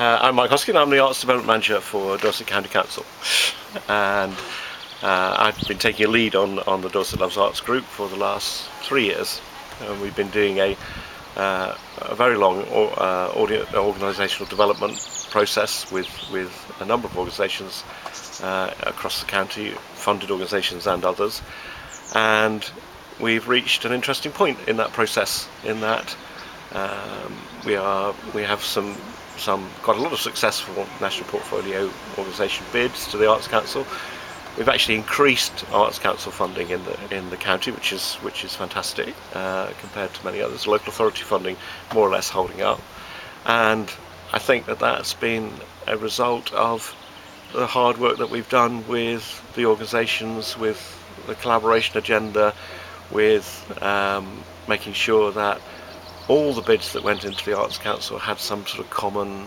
I'm Mike Hoskin. I'm the Arts Development Manager for Dorset County Council, and I've been taking a lead on the Dorset Loves Arts group for the last 3 years. And we've been doing a very long organisational development process with a number of organisations across the county, funded organisations and others, and we've reached an interesting point in that process, in that we have some quite a lot of successful national portfolio organisation bids to the Arts Council. We've actually increased Arts Council funding in the county, which is fantastic compared to many others. Local authority funding more or less holding up, and I think that that's been a result of the hard work that we've done with the organisations, with the collaboration agenda, with making sure that all the bids that went into the Arts Council had some sort of common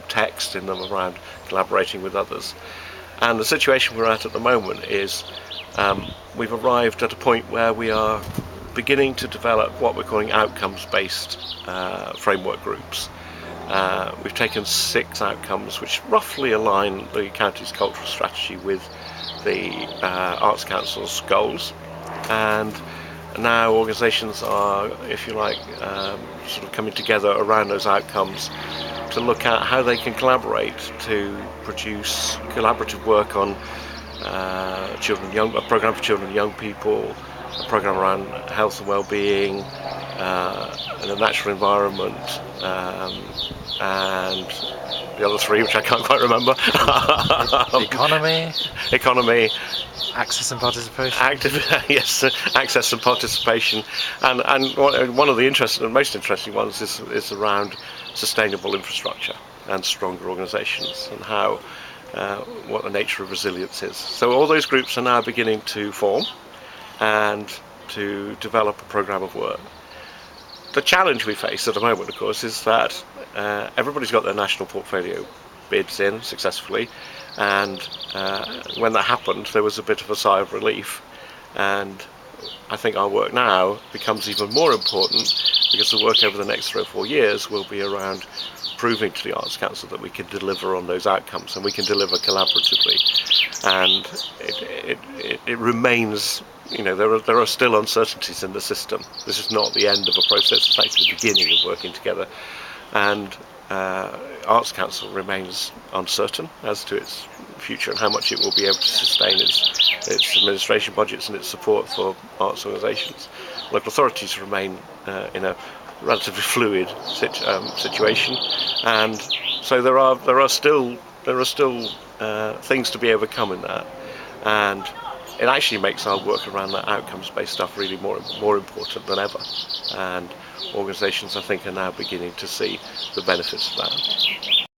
text in them around collaborating with others. And the situation we're at the moment is we've arrived at a point where we are beginning to develop what we're calling outcomes-based framework groups. We've taken 6 outcomes which roughly align the county's cultural strategy with the Arts Council's goals, and now organisations are, if you like, sort of coming together around those outcomes to look at how they can collaborate to produce collaborative work on a programme for children and young people, a programme around health and well-being, and a natural environment, and the other 3, which I can't quite remember. Economy. Access and participation. Yes, access and participation, and one of the most interesting ones is around sustainable infrastructure and stronger organisations, and how what the nature of resilience is. So all those groups are now beginning to form and to develop a programme of work. The challenge we face at the moment, of course, is that everybody's got their national portfolio bids in successfully, and when that happened there was a bit of a sigh of relief, and I think our work now becomes even more important, because the work over the next 3 or 4 years will be around proving to the Arts Council that we can deliver on those outcomes, and we can deliver collaboratively. And it remains, there are still uncertainties in the system. This is not the end of a process, it's actually the beginning of working together, and Arts Council remains uncertain as to its future and how much it will be able to sustain its administration budgets and its support for arts organisations. Local authorities remain in a relatively fluid situation, and so there are still things to be overcome in that, and it actually makes our work around that outcomes-based stuff really more important than ever, and organisations, I think, are now beginning to see the benefits of that.